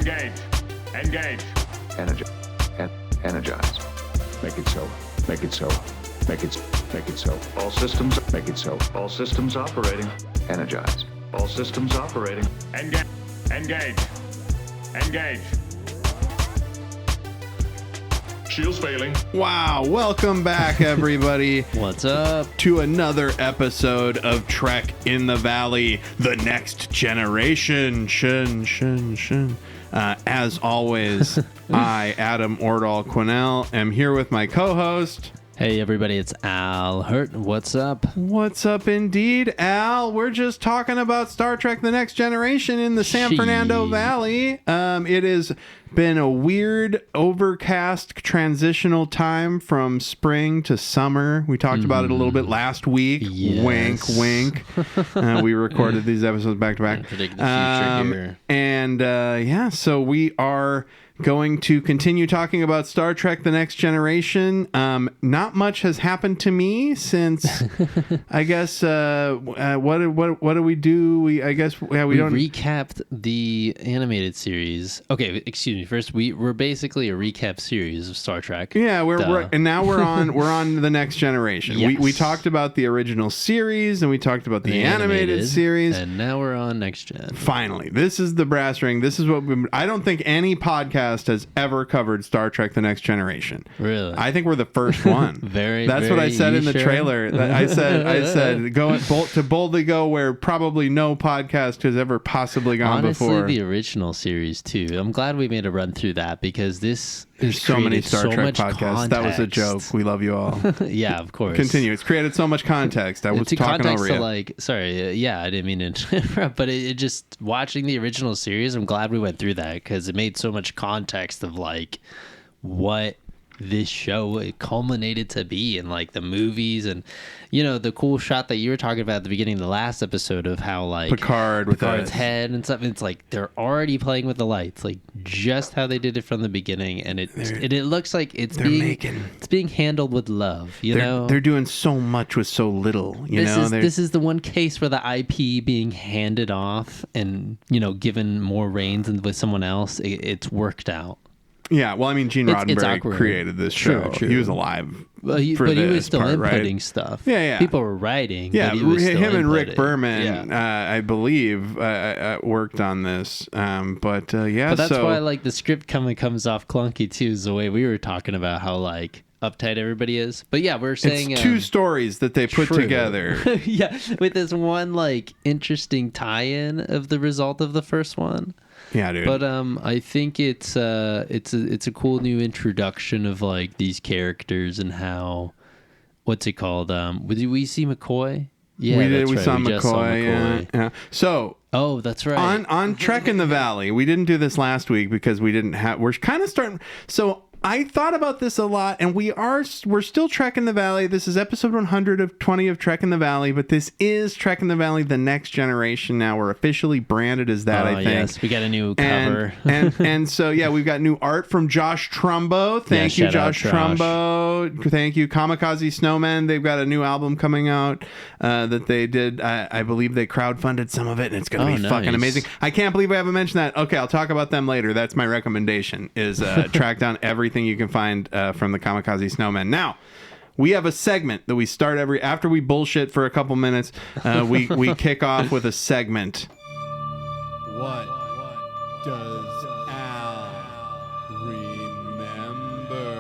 Engage. Engage. Energize. Make it so. Make it so. Make it so. All systems. Make it so. All systems operating. Energize. All systems operating. Engage. Engage. Engage. Shields failing. Wow, welcome back, everybody. What's up? To another episode of Trek in the Valley, The Next Generation. As always, I, Adam Ordall Quinnell, am here with my co-host. Hey, everybody, it's Al Hirt. What's up? What's up, indeed, Al? We're just talking about Star Trek The Next Generation in the San Fernando Valley. It has been a weird, overcast, transitional time from spring to summer. We talked about it a little bit last week. Yes. Wink, wink. We recorded these episodes back to back. Predict the future here. And so we are going to continue talking about Star Trek The Next Generation. Not much has happened to me since, I guess, what do we do? We don't recapped the animated series. Okay, excuse me. First, we're basically a recap series of Star Trek. Yeah, and now we're on The Next Generation. Yes. We talked about the original series and we talked about the animated series. And now we're on Next Gen. Finally, this is the brass ring. This is what I don't think any podcast has ever covered Star Trek The Next Generation. Really? I think we're the first one. That's what I said in the trailer. I said boldly go where probably no podcast has ever possibly gone before. Honestly, the original series too. I'm glad we made a run through that because there's so many Star Trek podcasts. Context. That was a joke. We love you all. Yeah, of course. Continue. It's created so much context. I was talking over you. I didn't mean to interrupt, but it just watching the original series, I'm glad we went through that because it made so much context of like what this show culminated to be and like the movies and the cool shot that you were talking about at the beginning of the last episode of how like Picard's head and stuff. It's like they're already playing with the lights, like just how they did it from the beginning, and it looks like it's being handled with love. They're doing so much with so little. This is the one case where the IP being handed off and given more reins and with someone else, it's worked out. Yeah, well, I mean, Gene Roddenberry created this show. True. He was alive. But he was still inputting stuff. Yeah. People were writing. Yeah, but he was him and Rick inputting. Berman, I believe, worked on this. But that's why like the script comes off clunky too. Is the way we were talking about how like uptight everybody is. But yeah, we're saying it's two stories that they put together. Yeah, with this one like interesting tie-in of the result of the first one. Yeah, dude. But I think it's a cool new introduction of like these characters and how, what's it called? Did we see McCoy? Yeah, we saw McCoy. Yeah. So. Oh, that's right. On Trek in the Valley, we didn't do this last week because we didn't have. We're kind of starting. So I thought about this a lot, and we're still Trek in the Valley. This is episode 120 of Trek in the Valley, but this is Trek in the Valley: The Next Generation. Now we're officially branded as that. I think. Yes, we got a new cover, and so we've got new art from Josh Trumbo. Thank you, Josh Trumbo. Thank you, Kamikaze Snowmen. They've got a new album coming out that they did. I believe they crowdfunded some of it, and it's going to be fucking amazing. I can't believe I haven't mentioned that. Okay, I'll talk about them later. That's my recommendation: is track down everything you can find from the Kamikaze Snowmen. Now, we have a segment that we start after we bullshit for a couple minutes. We kick off with a segment. What does Al remember?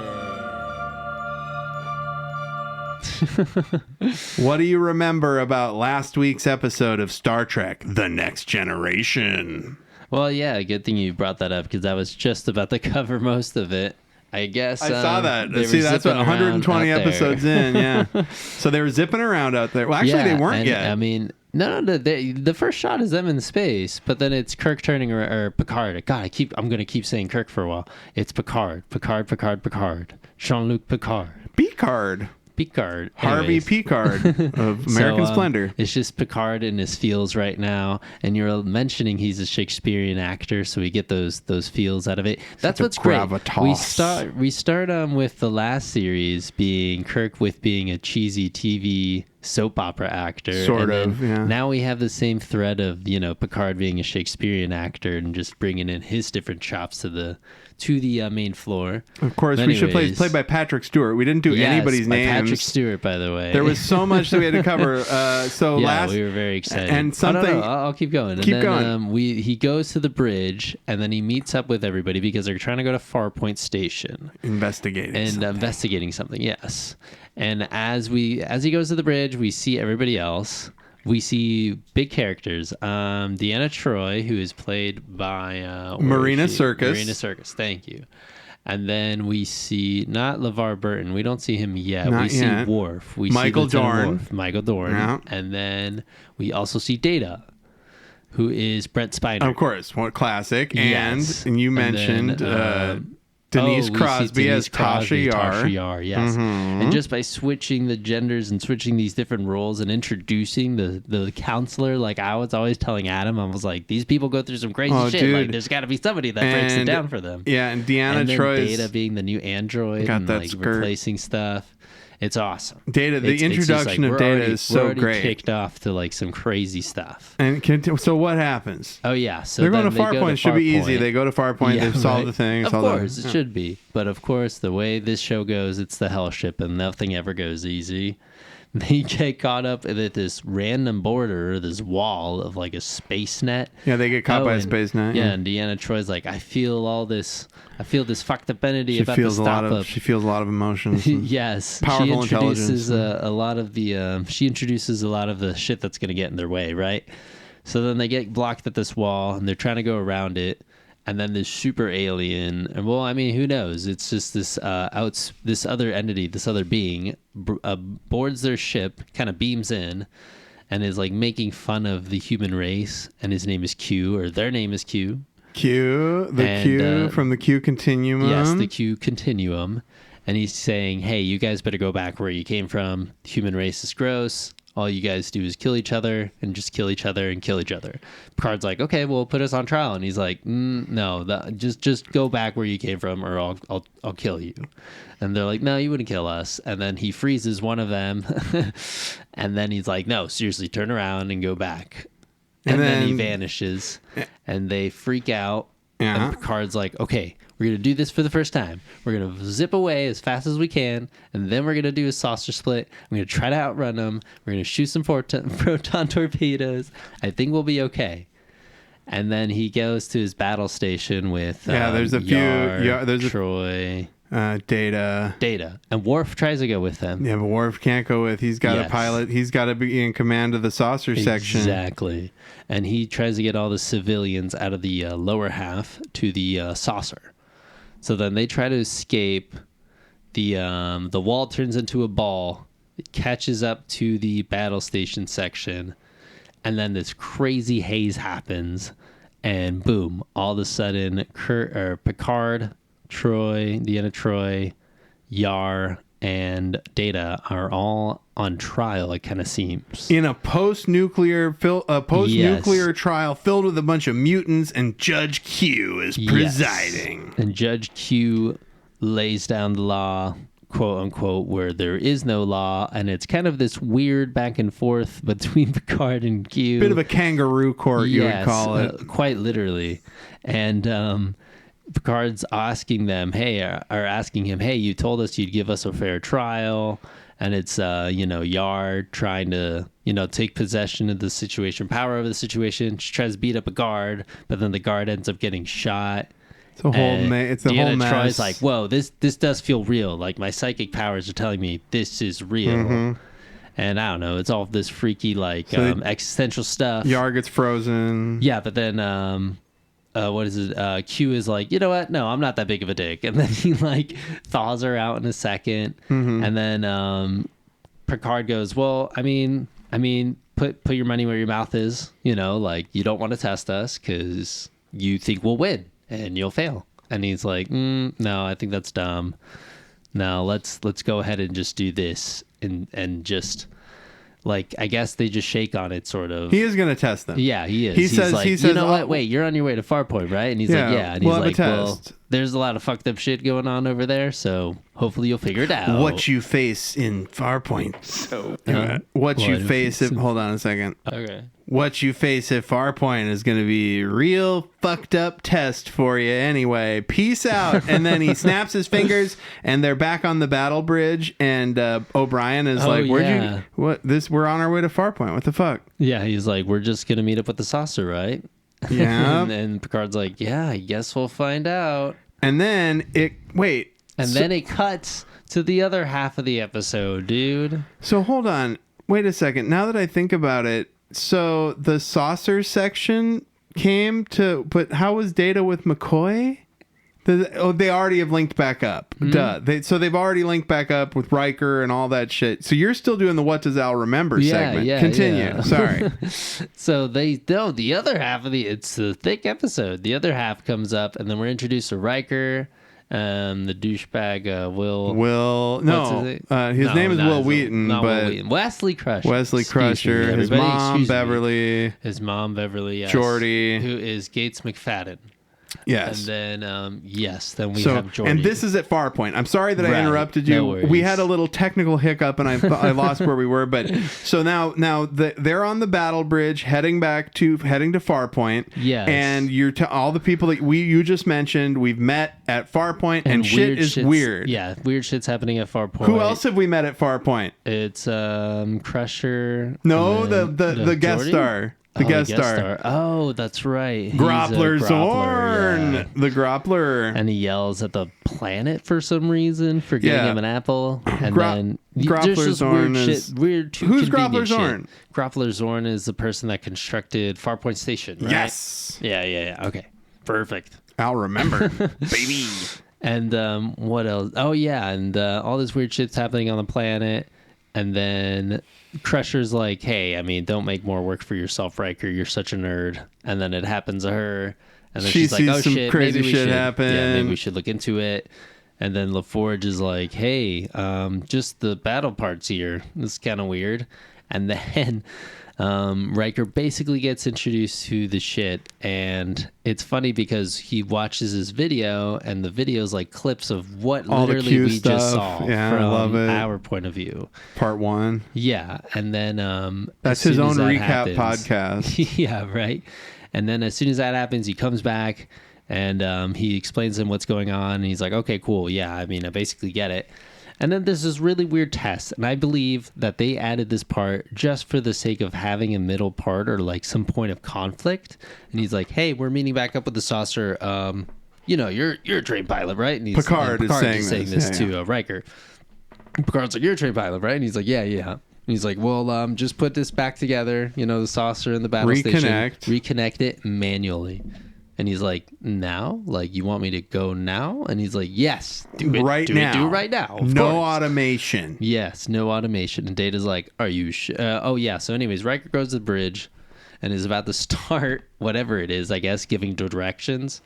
What do you remember about last week's episode of Star Trek: The Next Generation? Well, yeah, good thing you brought that up because I was just about to cover most of it. I guess I saw that. See, that's what 120 episodes in. Yeah, so they were zipping around out there. Well, actually, they weren't yet. I mean, no. The first shot is them in space, but then it's Kirk turning or Picard. God, I'm gonna keep saying Kirk for a while. It's Picard. Jean-Luc Picard. Picard. Harvey Picard of American Splendor. It's just Picard in his feels right now, and you're mentioning he's a Shakespearean actor, so we get those feels out of it. That's what's great. We start with the last series being Kirk with being a cheesy TV soap opera actor. Sort of, yeah. Now we have the same thread of, Picard being a Shakespearean actor and just bringing in his different chops to the main floor. Of course, we should play played by Patrick Stewart. We didn't do anybody's names. Patrick Stewart, by the way. There was so much that we had to cover. We were very excited. And something. I'll keep going. Keep going. He goes to the bridge, and then he meets up with everybody because they're trying to go to Farpoint Station, investigating something. Yes. And as he goes to the bridge, we see everybody else. We see big characters. Deanna Troi, who is played by Marina Sirtis. Marina Sirtis, thank you. And then we see not LeVar Burton. We don't see him yet. See Worf. We Michael see Dorn. Michael Dorn. Yeah. And then we also see Data, who is Brent Spiner. Of course, what classic. Yes. And you mentioned Denise Crosby as Tasha Yar. Yes. Mm-hmm. And just by switching the genders and switching these different roles and introducing the counselor, like I was always telling Adam, I was like, these people go through some crazy shit. Dude. Like there's got to be somebody that breaks it down for them. Yeah, and Deanna Troy's Data being the new android and like replacing stuff. It's awesome. Data, the introduction of Data is so great. Kicked off to like some crazy stuff. And so what happens? Oh yeah, so they're going to Farpoint. Should be easy. They go to Farpoint. They've solved the thing. Of course, it should be. But of course, the way this show goes, it's the hell ship, and nothing ever goes easy. They get caught up at this random border, this wall of like a space net. Yeah, they get caught by a space net. Yeah, and Deanna Troy's like, I feel this fucked up entity about to stop up. She feels a lot of emotions. Yes, powerful she introduces intelligence. a lot of the. She introduces a lot of the shit that's going to get in their way, right? So then they get blocked at this wall, and they're trying to go around it. And then this super alien, and well, I mean, who knows? It's just this this other entity, this other being, boards their ship, kind of beams in, and is like making fun of the human race. And his name is Q, or their name is Q. Q from the Q Continuum. Yes, the Q Continuum. And he's saying, hey, you guys better go back where you came from. The human race is gross. All you guys do is kill each other and just kill each other and kill each other. Picard's like, okay, well, put us on trial. And he's like, no, just go back where you came from, or I'll kill you. And they're like, no, you wouldn't kill us. And then he freezes one of them, and then he's like, no, seriously, turn around and go back. And then he vanishes, and they freak out. Yeah. And Picard's like, okay, we're going to do this for the first time. We're going to zip away as fast as we can, and then we're going to do a saucer split. I'm going to try to outrun them. We're going to shoot some proton torpedoes. I think we'll be okay. And then he goes to his battle station with there's a few Troy, Data, and Worf tries to go with them. Yeah, but Worf can't go with. He's got a pilot. He's got to be in command of the saucer section. Exactly, and he tries to get all the civilians out of the lower half to the saucer. So then they try to escape. The wall turns into a ball. It catches up to the battle station section, and then this crazy haze happens, and boom! All of a sudden, Picard, Troy, Deanna Troi, Yar, and Data are all on trial. It kind of seems in a post-nuclear trial filled with a bunch of mutants, and Judge Q is presiding. Yes. And Judge Q lays down the law, quote unquote, where there is no law, and it's kind of this weird back and forth between Picard and Q. Bit of a kangaroo court, you would call it. Quite literally. And Picard's asking him, hey, you told us you'd give us a fair trial. And it's, Yar trying to, take possession of the situation, power over the situation. She tries to beat up a guard, but then the guard ends up getting shot. It's a whole mess. Troy's like, whoa, this does feel real. Like, my psychic powers are telling me this is real. Mm-hmm. And I don't know, it's all this freaky, existential stuff. Yar gets frozen. Yeah, but then, Q is like, you know what? No, I'm not that big of a dick. And then he, thaws her out in a second. Mm-hmm. And then Picard goes, well, I mean, put your money where your mouth is. You don't want to test us because you think we'll win. And you'll fail. And he's like, no, I think that's dumb. No, let's go ahead and just do this and just like, I guess they just shake on it, sort of. He is going to test them. Yeah, he is. He He's says, like, you know what? Wait, you're on your way to Farpoint, right? And he's like, yeah. And he's like, well, there's a lot of fucked up shit going on over there, so hopefully you'll figure it out. What you face in Farpoint. So, Hold on a second. Okay. What you face at Farpoint is going to be a real fucked up test for you anyway. Peace out. And then he snaps his fingers and they're back on the battle bridge. And O'Brien is we're on our way to Farpoint. What the fuck? Yeah, he's like, we're just going to meet up with the saucer, right? Yeah. and Picard's like, yeah, I guess we'll find out. And then then it cuts to the other half of the episode, dude. So hold on. Wait a second. Now that I think about it, so the saucer section came to, but how was Data with McCoy? They already have linked back up. Mm-hmm. Duh. So they've already linked back up with Riker and all that shit. So you're still doing the What Does Al Remember segment. Continue. Yeah. Sorry. So the other half of it's a thick episode. The other half comes up and then we're introduced to Riker. The douchebag his name is Will Wheaton, Wesley Crusher. Weslly Crusher, his mom Beverly, Geordi, who is Gates McFadden. Yes. And then, then we have Geordi. And this is at Farpoint. I'm sorry that I interrupted you. No we had a little technical hiccup and I lost where we were. But so now they're on the battle bridge heading to Farpoint. Yes. And all the people that you just mentioned, we've met at Farpoint and shit is weird. Yeah, weird shit's happening at Farpoint. Who else have we met at Farpoint? It's Crusher. No, the guest star. The guest star. Oh, that's right. Groppler Zorn. Yeah. The Groppler. And he yells at the planet for some reason for getting him an apple. And then Groppler Zorn weird who's Groppler Zorn? Groppler Zorn is the person that constructed Farpoint Station, right? Yes. Yeah. Okay. Perfect. I'll remember. Baby. And what else? Oh, yeah. And all this weird shit's happening on the planet. And then Crusher's like, hey, I mean, don't make more work for yourself, Riker. You're such a nerd. And then it happens to her. And then she's like, oh, shit. Crazy shit happen. Yeah, maybe we should look into it. And then LaForge is like, hey, just the battle parts here. This is kind of weird. And then Riker basically gets introduced to the shit. And it's funny because he watches his video and the video's like clips of what all literally we stuff. just saw from our point of view. Part 1. Yeah. And then that's his own recap podcast. Yeah, right. And then as soon as that happens, he comes back and he explains to him what's going on. And he's like, okay, cool. Yeah, I mean, I basically get it. And then there's this really weird test, and I believe that they added this part just for the sake of having a middle part or like some point of conflict. And he's like, "Hey, we're meeting back up with the saucer. You're a trained pilot, right?" And Picard is saying this to Riker. Picard's like, "You're a trained pilot, right?" And he's like, "Yeah." And he's like, "Well, just put this back together. The saucer and the battle station. Reconnect it manually." And he's like, now? Like, you want me to go now? And he's like, yes. Do it right now. No automation. Yes, no automation. And Data's like, are you sure? Oh, yeah. So anyways, Riker goes to the bridge and is about to start whatever it is, I guess, giving directions.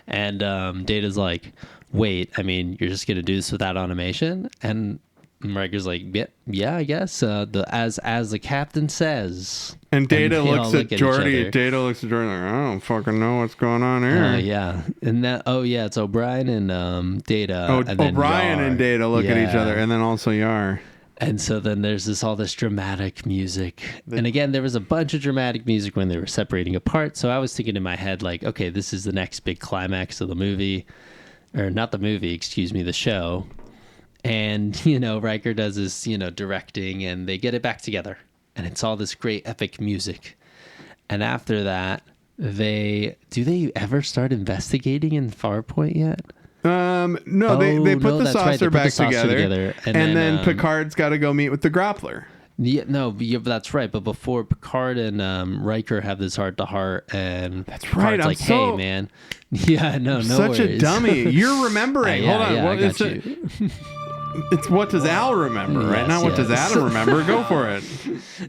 And Data's like, wait, I mean, you're just going to do this without automation? And Riker's like, yeah, I guess. As the captain says. And Data looks at Geordi. Data looks at Geordi like, I don't fucking know what's going on here. Yeah. And it's O'Brien and Data. Oh, and then O'Brien Yar. And Data look at each other, and then also Yar. And so then there's all this dramatic music. And again, there was a bunch of dramatic music when they were separating apart. So I was thinking in my head, like, okay, this is the next big climax of the movie. Or not the movie, excuse me, the show. And, Riker does his, directing, and they get it back together. And it's all this great epic music. And after that, do they ever start investigating in Farpoint yet? No, they put the saucer back together. And then Picard's got to go meet with the Groppler. Yeah, no, that's right. But before Picard and Riker have this heart-to-heart, and that's right. Picard's hey, man. Yeah, no such worries. a dummy. You're remembering. Hold on. Yeah, I got you. It's what does Al remember, right? Yes, Not what does Adam remember. Go for it.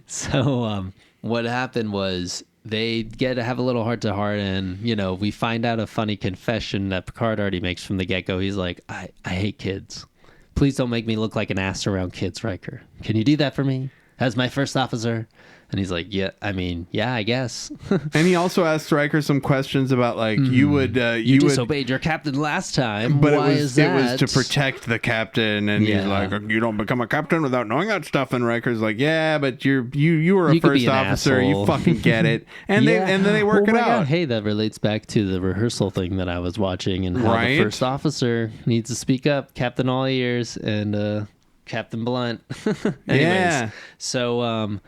So what happened was they have a little heart-to-heart, and, we find out a funny confession that Picard already makes from the get-go. He's like, I hate kids. Please don't make me look like an ass around kids, Riker. Can you do that for me? as my first officer. And he's like, yeah, I mean, yeah, I guess. And he also asks Riker some questions about like you disobeyed your captain last time. But Why is that? It was to protect the captain, and he's like, you don't become a captain without knowing that stuff. And Riker's like, yeah, but you were a first officer, you fucking get it. And then they work it out. God. Hey, that relates back to the rehearsal thing that I was watching, and how the first officer needs to speak up, Captain All Ears and Captain Blunt. Anyways, so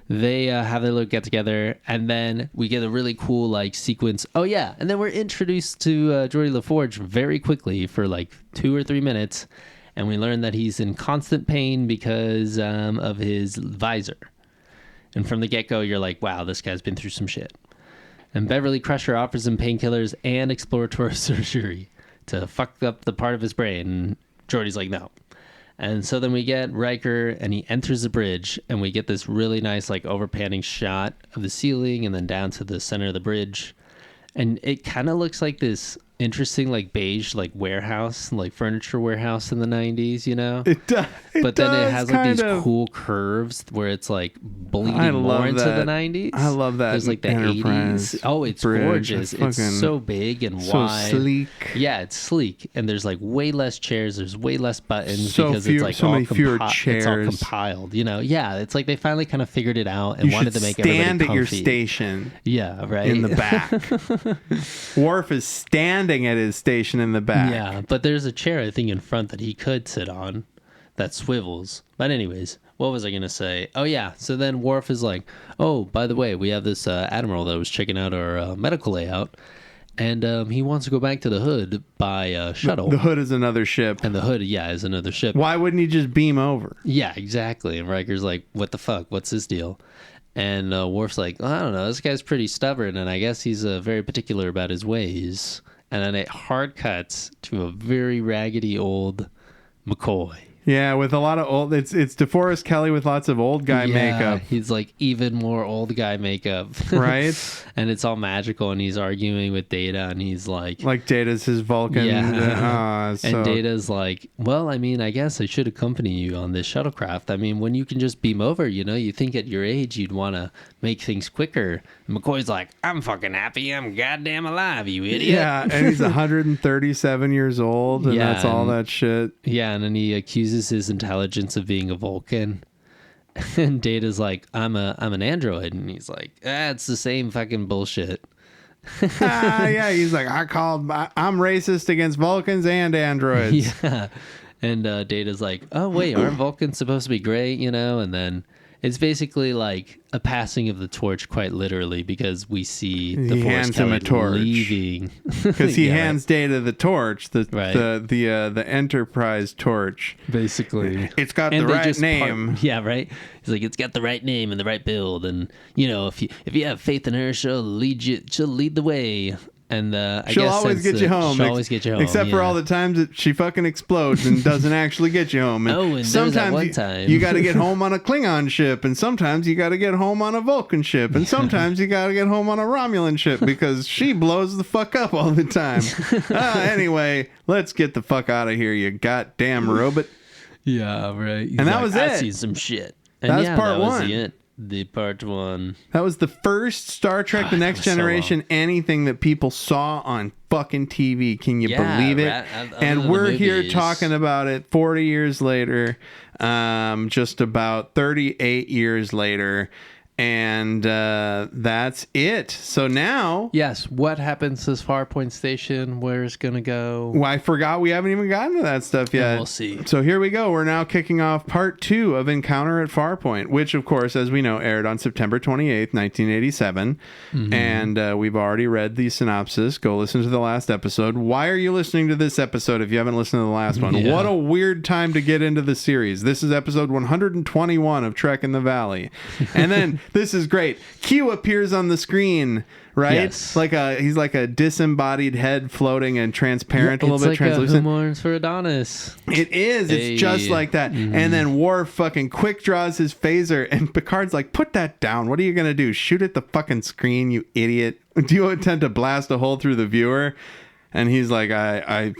they have their little get together, and then we get a really cool like sequence. Oh yeah, and then we're introduced to Geordi LaForge very quickly for like 2 or 3 minutes, and we learn that he's in constant pain because of his visor. And from the get-go, you're like, wow, this guy's been through some shit. And Beverly Crusher offers him painkillers and exploratory surgery to fuck up the part of his brain. And Geordi's like, no. And so then we get Riker, and he enters the bridge, and we get this really nice, like, overpanning shot of the ceiling and then down to the center of the bridge. And it kind of looks like this interesting, like, beige, like, warehouse, like, furniture warehouse in the 90s, you know? It does. But then it has, like, these cool curves where it's, like, bleeding more into the 90s. I love that. There's, like, the Enterprise 80s. Oh, it's bridge. gorgeous. It's so big and so wide. Sleek. Yeah, it's sleek. And there's, like, way less chairs. There's way less buttons because it's, like, so many fewer chairs. It's all compiled, you know? Yeah, it's like they finally kind of figured it out and wanted to make everybody comfy. You should stand at your station. Yeah, right. In the back. Worf is standing at his station in the back. Yeah, but there's a chair, I think, in front that he could sit on that swivels. But anyways, what was I going to say? Oh, yeah. So then Worf is like, oh, by the way, we have this admiral that was checking out our medical layout, and he wants to go back to the Hood by shuttle. The Hood is another ship. And the Hood, yeah, is another ship. Why wouldn't he just beam over? Yeah, exactly. And Riker's like, what the fuck? What's his deal? And Worf's like, I don't know. This guy's pretty stubborn, and I guess he's very particular about his ways. And then it hard cuts to a very raggedy old McCoy. Yeah, with a lot of old... It's DeForest Kelley with lots of old guy makeup. He's like even more old guy makeup. Right? And it's all magical, and he's arguing with Data, and he's like... Like Data's his Vulcan. Yeah. And Data's like, well, I mean, I guess I should accompany you on this shuttlecraft. I mean, when you can just beam over, you know, you think at your age you'd want to make things quicker. And McCoy's like, I'm fucking happy I'm goddamn alive, you idiot. Yeah, and he's 137 years old, and that's all that shit. Yeah, and then he accuses his intelligence of being a Vulcan, and Data's like, I'm an android, and he's like, it's the same fucking bullshit. Yeah, he's like, I'm racist against Vulcans and androids. Yeah. And Data's like, oh wait, aren't Vulcans supposed to be great, you know? And then it's basically like a passing of the torch, quite literally, because we see the Force Kelly leaving. Because he hands Data the torch, the Enterprise torch. Basically, it's got the right name. Yeah, right. He's like, it's got the right name and the right build, and you know, if you have faith in her, she'll lead the way. And she'll always get you home. She'll always get you home, except for all the times that she fucking explodes and doesn't actually get you home. And sometimes you got to get home on a Klingon ship, and sometimes you got to get home on a Vulcan ship, and sometimes you got to get home on a Romulan ship because she blows the fuck up all the time. Anyway, let's get the fuck out of here, you goddamn robot. Yeah, right. And that was it. I see some shit. And that was part one. The part one. That was the first Star Trek The Next Generation anything that people saw on fucking TV. Can you believe it? And we're here talking about it 40 years later, just about 38 years later. And that's it. So now... Yes, what happens to this Farpoint station? Where it's going to go? Well, I forgot we haven't even gotten to that stuff yet. And we'll see. So here we go. We're now kicking off part 2 of Encounter at Farpoint, which, of course, as we know, aired on September 28th, 1987. Mm-hmm. And we've already read the synopsis. Go listen to the last episode. Why are you listening to this episode if you haven't listened to the last one? Yeah. What a weird time to get into the series. This is episode 121 of Trek in the Valley. And then... This is great. Q appears on the screen, right? Yes. He's like a disembodied head floating and transparent, a little bit translucent. It's like a for Adonis. It is. It's just like that. Mm-hmm. And then Worf fucking quick draws his phaser, and Picard's like, put that down. What are you going to do? Shoot at the fucking screen, you idiot. Do you intend to blast a hole through the viewer? And he's like, I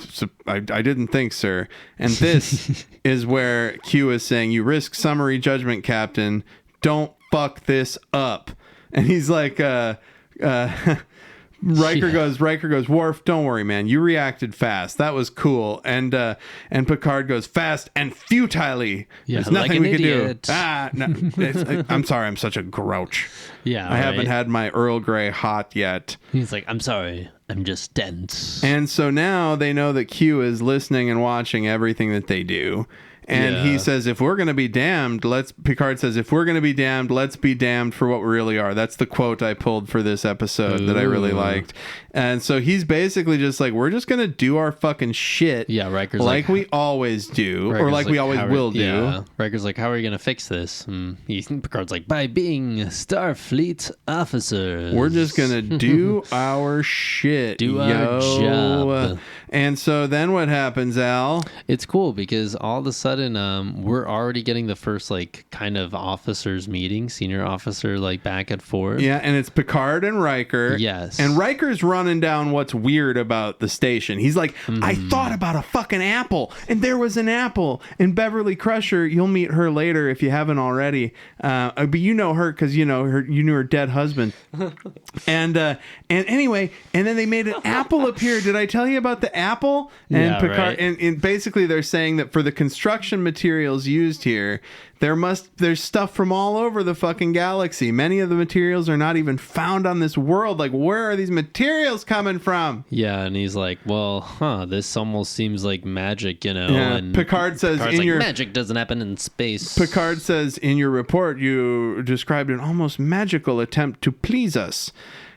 didn't think, sir. And this is where Q is saying, you risk summary judgment, Captain. don't fuck this up. And he's like, Riker goes, Worf, don't worry, man. You reacted fast. That was cool. And Picard goes, fast and futilely. Yeah, There's nothing like we can idiot. do. I'm sorry. I'm such a grouch. Yeah, I haven't had my Earl Grey hot yet. He's like, I'm sorry. I'm just dense. And so now they know that Q is listening and watching everything that they do. And he says, if we're going to be damned, Picard says, if we're going to be damned, let's be damned for what we really are. That's the quote I pulled for this episode that I really liked. And so he's basically just like, we're just going to do our fucking shit. Yeah, Riker's like we always do, Riker's or like we always will do. Yeah. Riker's like, how are we going to fix this? Picard's like, by being Starfleet officers. We're just going to do our shit. Do our job. And so then what happens, Al? It's cool because all of a sudden we're already getting the first like kind of officers meeting, senior officer like back and forth. Yeah, and it's Picard and Riker. Yes. And Riker's running down what's weird about the station. He's like, I thought about a fucking apple, and there was an apple. And Beverly Crusher, you'll meet her later if you haven't already. But you know her because you knew her dead husband. And anyway, and then they made an apple appear. Did I tell you about the apple? And yeah, Picard, right. and basically they're saying that for the construction materials used here, there's stuff from all over the fucking galaxy. Many of the materials are not even found on this world. Like, where are these materials coming from? Yeah, and he's like, well, this almost seems like magic, you know. Yeah. And Picard says Picard's like, magic doesn't happen in space. Picard says in your report you described an almost magical attempt to please us.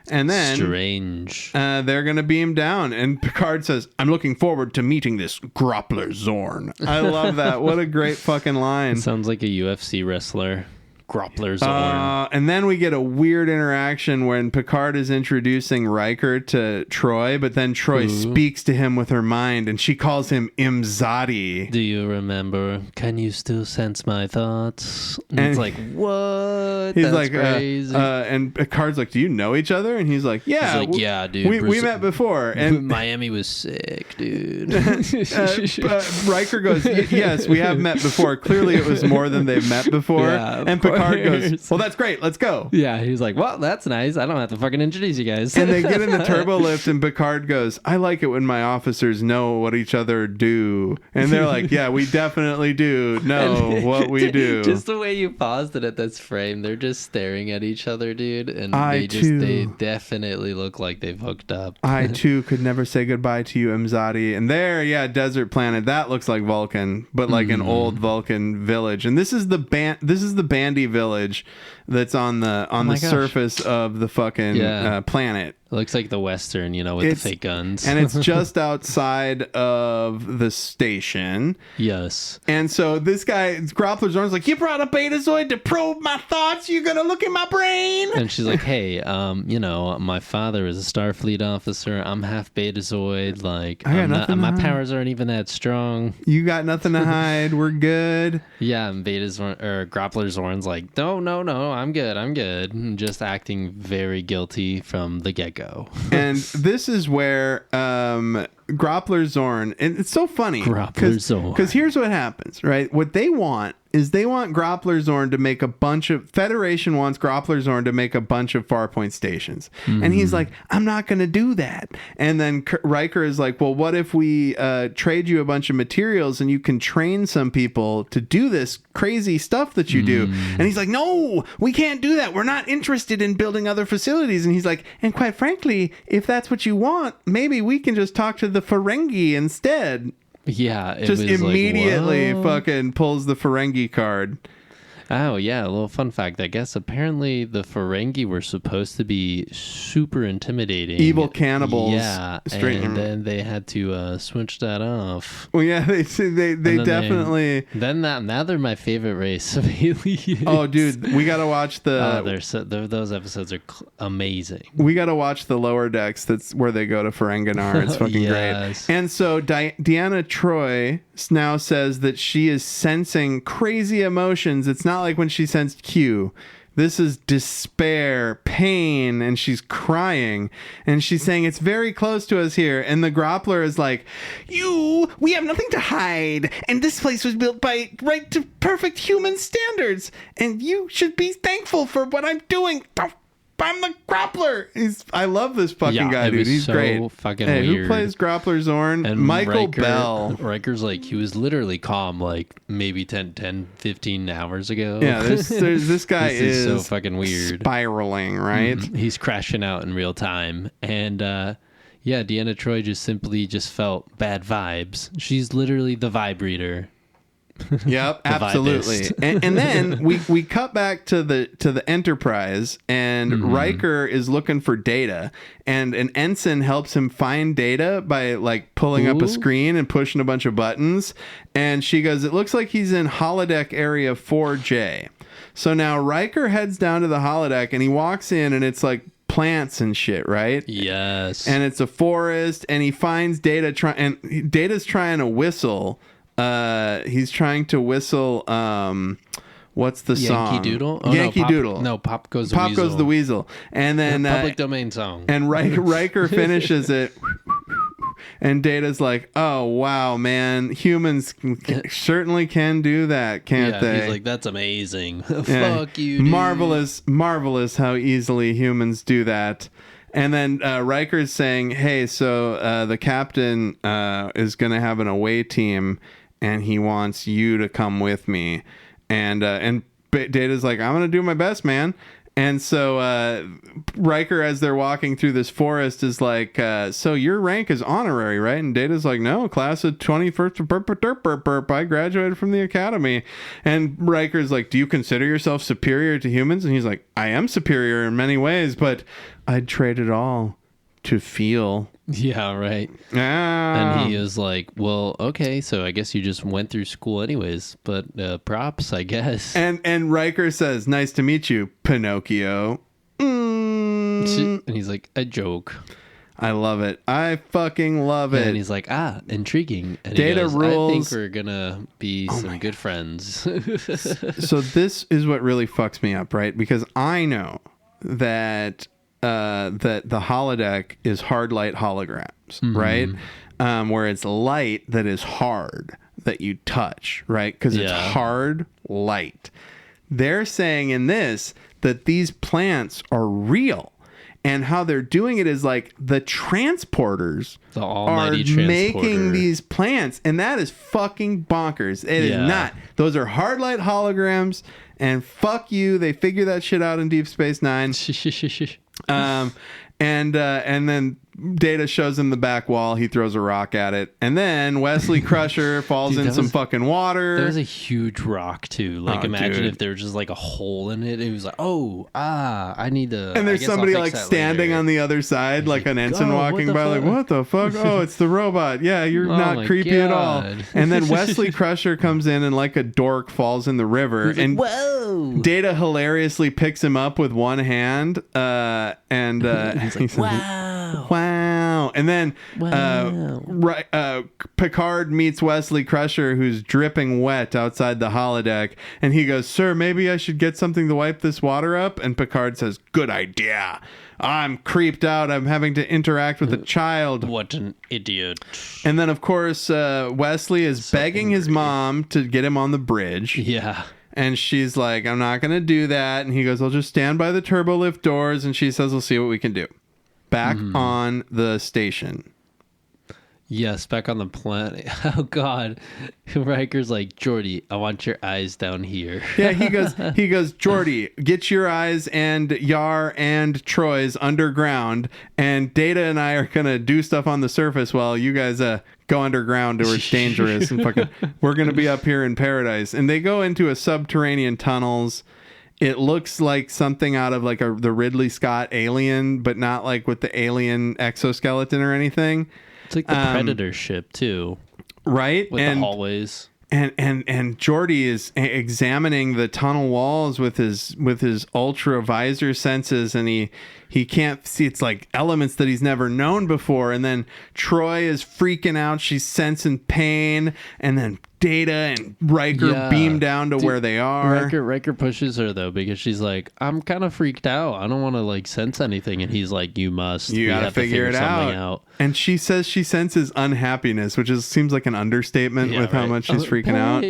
And then strange. They're gonna beam down, and Picard says, "I'm looking forward to meeting this Groppler Zorn." I love that. What a great fucking line. Sounds like a UFC wrestler. Groppler Zorn. And then we get a weird interaction when Picard is introducing Riker to Troy, but then Troy speaks to him with her mind, and she calls him Imzadi. Do you remember? Can you still sense my thoughts? And it's like, what? He's That's like, crazy. and Picard's like, do you know each other? And he's like, yeah. He's like, yeah, dude. We met before. And Miami was sick, dude. Riker goes, yes, we have met before. Clearly it was more than they've met before. Yeah, and Picard goes, well, that's great. Let's go. Yeah, he's like, well, that's nice. I don't have to fucking introduce you guys. And they get in the turbo lift, and Picard goes, I like it when my officers know what each other do. And they're like, yeah, we definitely do know what we do. Just the way you paused it at this frame, they're just staring at each other, dude. And they definitely look like they've hooked up. I, too, could never say goodbye to you, Imzadi. And there, yeah, desert planet. That looks like Vulcan, but like an old Vulcan village. And this is the Bandy village that's on the surface of the fucking planet. It looks like the Western, with the fake guns. And it's just outside of the station. Yes. And so this guy, Groppler Zorn's like, you brought a Betazoid to probe my thoughts? You gonna look in my brain? And she's like, hey, my father is a Starfleet officer. I'm half Betazoid. Like, my powers aren't even that strong. You got nothing to hide. We're good. Yeah, and Groppler Zorn's like, no, I'm good. Just acting very guilty from the get-go. And this is where Groppler Zorn, and it's so funny because here's what happens, right? What they want is they want Groppler Zorn to make a bunch of Federation wants Groppler Zorn to make a bunch of Farpoint stations. And he's like, I'm not going to do that. And then Riker is like, well, what if we trade you a bunch of materials and you can train some people to do this crazy stuff that you do? And he's like, no, we can't do that. We're not interested in building other facilities. And he's like, and quite frankly, if that's what you want, maybe we can just talk to the Ferengi instead. Yeah, it just was immediately like, fucking pulls the Ferengi card. Oh, yeah, a little fun fact. I guess apparently the Ferengi were supposed to be super intimidating. Evil cannibals. Yeah, and then they had to switch that off. Well, yeah, they definitely... Now they're my favorite race of aliens. Oh, dude, we got to watch the... those episodes are amazing. We got to watch the Lower Decks. That's where they go to Ferenginar. It's fucking yes. great. And so Deanna Troi now says that she is sensing crazy emotions. It's not like when she sensed Q. This is despair, pain, and she's crying. And she's saying, it's very close to us here. And the Groppler is like, we have nothing to hide. And this place was built by right to perfect human standards. And you should be thankful for what I'm doing. I'm the Groppler. I love this fucking guy, dude. He's so great. Fucking weird. Who plays Groppler Zorn? And Michael Riker, Bell. Riker's like, he was literally calm like maybe 10, 15 hours ago. Yeah, this guy is so fucking weird. Spiraling, right? He's crashing out in real time. And Deanna Troi just felt bad vibes. She's literally the vibe reader. Yep, absolutely. And then we cut back to the Enterprise, and Riker is looking for Data, and an ensign helps him find Data by like pulling up a screen and pushing a bunch of buttons. And she goes, "It looks like he's in holodeck area 4J." So now Riker heads down to the holodeck, and he walks in, and it's like plants and shit, right? Yes. And it's a forest, and he finds Data and Data's trying to whistle. He's trying to whistle. What's the song? Yankee Doodle. Yankee Doodle. No, Pop Goes the Weasel. Pop Goes the Weasel. And then public domain song. And Riker finishes it. And Data's like, "Oh wow, man! Humans certainly can do that, can't they?" He's like, "That's amazing. Fuck you, dude. Marvelous how easily humans do that." And then Riker's saying, "Hey, so the captain is going to have an away team, and he wants you to come with me." And Data's like, "I'm going to do my best, man." And so Riker, as they're walking through this forest, is like, "So your rank is honorary, right?" And Data's like, "No, class of 21st. I graduated from the academy." And Riker's like, "Do you consider yourself superior to humans?" And he's like, "I am superior in many ways, but I'd trade it all to feel." Yeah, right. And he is like, "Well, okay, so I guess you just went through school anyways, but props, I guess." And Riker says, "Nice to meet you, Pinocchio." And he's like, "A joke." I love it. I fucking love it. And he's like, intriguing. And Data goes, rules. I think we're gonna be some good friends. So this is what really fucks me up, right? Because I know that that the holodeck is hard light holograms, right? Where it's light that is hard that you touch, right? Because it's hard light. They're saying in this that these plants are real, and how they're doing it is like the transporters are making these plants, and that is fucking bonkers. It is not. Those are hard light holograms, and fuck you. They figure that shit out in Deep Space Nine. And then Data shows him the back wall. He throws a rock at it, and then Wesley Crusher falls in some fucking water. That was a huge rock too. Like imagine if there was just like a hole in it. It was like, I need to. And there's somebody like standing on the other side, like an ensign walking by, like, what the fuck? Oh, it's the robot. Yeah, you're not creepy at all. And then Wesley Crusher comes in and like a dork falls in the river, and whoa! Data hilariously picks him up with one hand, and he's like, wow. And then Picard meets Wesley Crusher, who's dripping wet outside the holodeck, and he goes, "Sir, maybe I should get something to wipe this water up." And Picard says, "Good idea. I'm creeped out. I'm having to interact with a child." What an idiot. And then, of course, Wesley is begging his mom to get him on the bridge. Yeah. And she's like, "I'm not going to do that." And he goes, "I'll just stand by the turbo lift doors." And she says, "We'll see what we can do." Back on the station. Yes, back on the planet. Oh God, Riker's like, "Geordi, I want your eyes down here." Yeah, he goes, "Geordi, get your eyes and Yar and Troy's underground, and Data and I are gonna do stuff on the surface while you guys go underground where it's dangerous and fucking we're gonna be up here in paradise." And they go into a subterranean tunnels. It looks like something out of like the Ridley Scott Alien, but not like with the alien exoskeleton or anything. It's like the Predator ship too, right? With the hallways. And Geordi is examining the tunnel walls with his ultra visor senses, and he can't see. It's like elements that he's never known before. And then Troi is freaking out. She's sensing pain, and then Data and Riker beam down to where they are. Riker pushes her though because she's like, I'm kind of freaked out. I don't want to like sense anything, and he's like, you must. You gotta figure it out. And she says she senses unhappiness, which seems like an understatement with how much she's freaking out.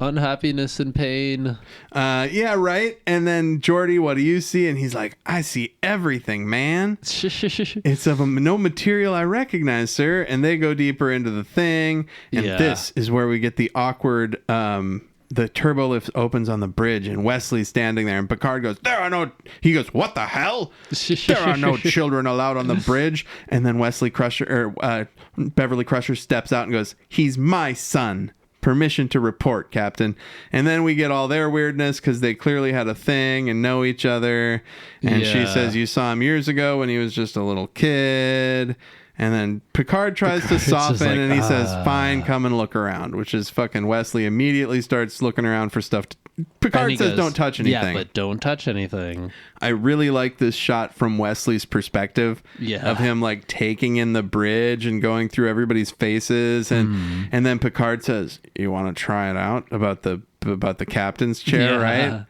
Unhappiness and pain. Yeah, right. And then Geordi, what do you see? And he's like, I see everything, man. It's of no material I recognize, sir. And they go deeper into the thing. And this is where we get the awkward, the turbo lift opens on the bridge and Wesley's standing there and Picard goes, he goes, what the hell? There are no children allowed on the bridge. And then Beverly Crusher steps out and goes, he's my son. Permission to report, Captain. And then we get all their weirdness because they clearly had a thing and know each other. And she says, you saw him years ago when he was just a little kid. And then Picard tries to soften and he says, fine, come and look around, which is fucking Wesley immediately starts looking around for stuff. Picard says, don't touch anything. Yeah, but don't touch anything. I really like this shot from Wesley's perspective of him like taking in the bridge and going through everybody's faces. And then Picard says, you want to try it out about the captain's chair, right?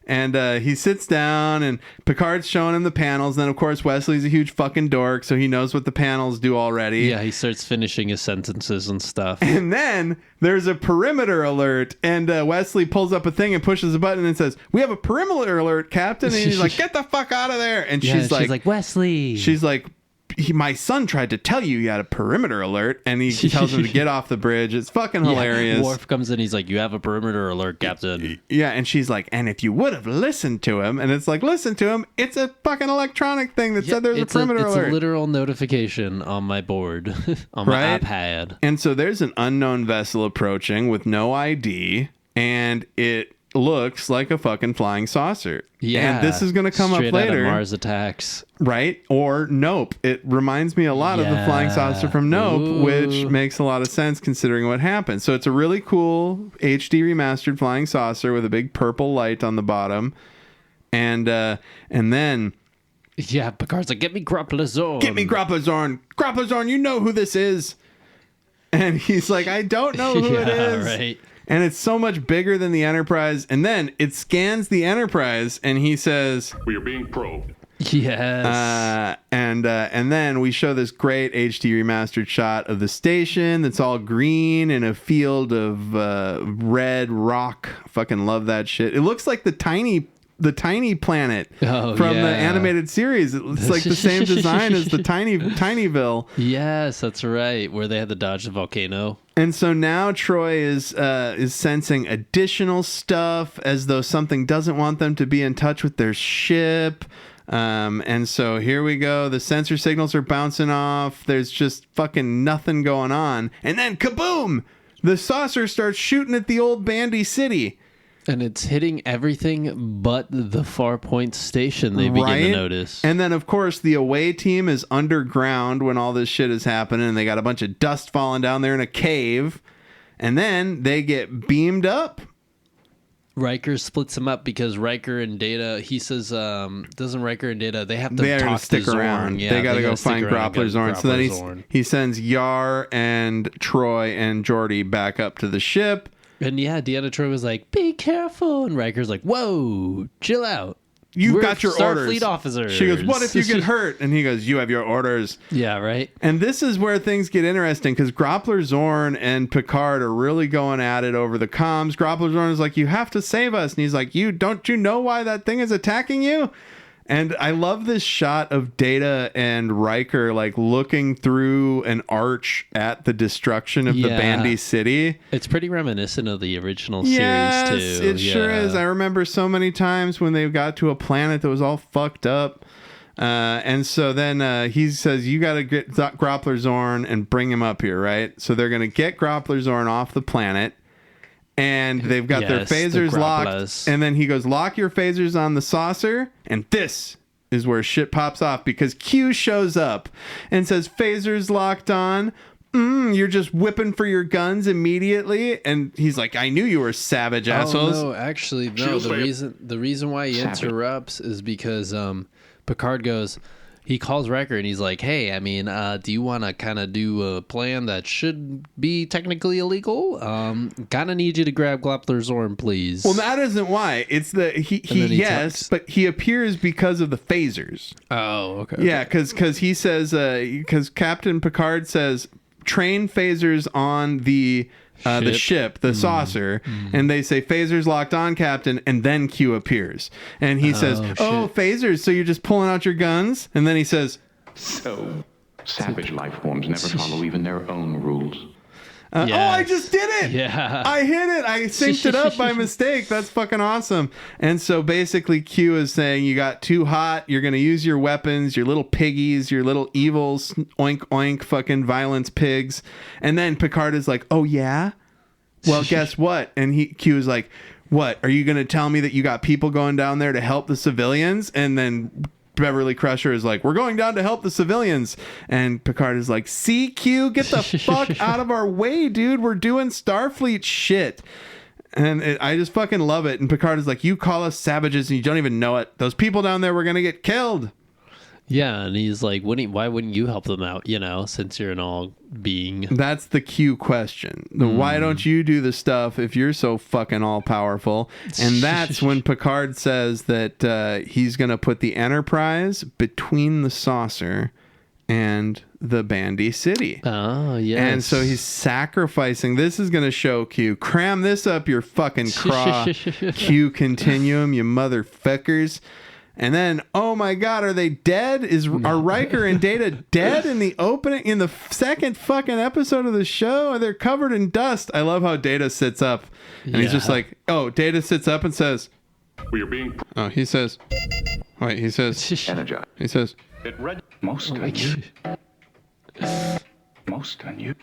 And he sits down and Picard's showing him the panels. And then, of course, Wesley's a huge fucking dork, so he knows what the panels do already. Yeah, he starts finishing his sentences and stuff. And then there's a perimeter alert. And Wesley pulls up a thing and pushes a button and says, we have a perimeter alert, Captain. And he's like, get the fuck out of there. And she's like, Wesley. She's like, my son tried to tell you had a perimeter alert, and he tells him to get off the bridge. It's fucking hilarious. Worf comes in, he's like, you have a perimeter alert, Captain. Yeah, and she's like, and if you would have listened to him, and it's like, listen to him, it's a fucking electronic thing that said there's a perimeter alert. It's a literal notification on my board, on my iPad. And so there's an unknown vessel approaching with no ID, and it looks like a fucking flying saucer. Yeah. And this is going to come up later. Straight out of Mars Attacks. Right? Or Nope. It reminds me a lot of the flying saucer from Nope, which makes a lot of sense considering what happened. So it's a really cool HD remastered flying saucer with a big purple light on the bottom. And then... Yeah, Picard's like, get me Grappler Zorn. Get me Grappler Zorn. Grappler Zorn, you know who this is. And he's like, I don't know who it is. Right. And it's so much bigger than the Enterprise. And then it scans the Enterprise, and he says, we are being probed. Yes. And then we show this great HD remastered shot of the station that's all green in a field of red rock. Fucking love that shit. It looks like the tiny planet from the animated series. It's like the same design as the Tinyville. Yes, that's right. Where they had to dodge the volcano. And so now Troy is sensing additional stuff as though something doesn't want them to be in touch with their ship. And so here we go. The sensor signals are bouncing off. There's just fucking nothing going on. And then kaboom! The saucer starts shooting at the old Bandy City. And it's hitting everything but the Farpoint station, they begin to notice. And then, of course, the away team is underground when all this shit is happening. And they got a bunch of dust falling down there in a cave. And then they get beamed up. Riker splits them up because Riker and Data, he says, doesn't Riker and Data, they have to talk stick to around. Zorn. Yeah, they got to go find Grappler Zorn. So then he sends Yar and Troy and Geordi back up to the ship. And yeah, Deanna Troy was like, be careful. And Riker's like, whoa, chill out. We've got your orders. Starfleet officers. She goes, what if you get hurt? And he goes, you have your orders. Yeah, right. And this is where things get interesting because Grappler Zorn and Picard are really going at it over the comms. Grappler Zorn is like, you have to save us. And he's like, don't you know why that thing is attacking you? And I love this shot of Data and Riker like looking through an arch at the destruction of the Bandy City. It's pretty reminiscent of the original series too. It sure is. I remember so many times when they got to a planet that was all fucked up. And so then he says, you got to get Grappler Zorn and bring him up here, right? So they're going to get Grappler Zorn off the planet. And they've got their phasers locked. And then he goes, lock your phasers on the saucer. And this is where shit pops off because Q shows up and says, phasers locked on. You're just whipping for your guns immediately. And he's like, I knew you were savage assholes. No, actually, no. The reason why he interrupts is because Picard goes, he calls Riker and he's like, hey, I mean, do you want to kind of do a plan that should be technically illegal? Kind of need you to grab Gloppler Zorn, please. Well, that isn't why. It's the he yes, talks. but he appears because of the phasers. Oh, okay. Yeah, because he says because Captain Picard says train phasers on the ship, the saucer, and they say phasers locked on, Captain, and then Q appears, and he says, phasers, so you're just pulling out your guns, and then he says, So, savage life forms never follow even their own rules. Oh, I just did it. Yeah. I hit it. I synced it up by mistake. That's fucking awesome. And so basically Q is saying you got too hot. You're going to use your weapons, your little piggies, your little evils, oink, oink, fucking violence pigs. And then Picard is like, oh, yeah? Well, guess what? And Q is like, what? Are you going to tell me that you got people going down there to help the civilians? And then Beverly Crusher is like, we're going down to help the civilians. And Picard is like, see, Q, get the fuck out of our way, dude. We're doing Starfleet shit. And I just fucking love it. And Picard is like, you call us savages and you don't even know it. Those people down there were going to get killed. Yeah, and he's like, why wouldn't you help them out, since you're an all being? That's the Q question. Why don't you do the stuff if you're so fucking all powerful? And that's when Picard says that he's going to put the Enterprise between the saucer and the Bandy City. Oh, yes. And so he's sacrificing. This is going to show Q. Cram this up your fucking craw, Q continuum, you motherfuckers. And then, oh my God, are they dead? Are Riker and Data dead in the opening, in the second fucking episode of the show? They're covered in dust. I love how Data sits up, and he's just like, Data sits up and says, We are being he says, Energize. he says, Most unusual. Most unusual.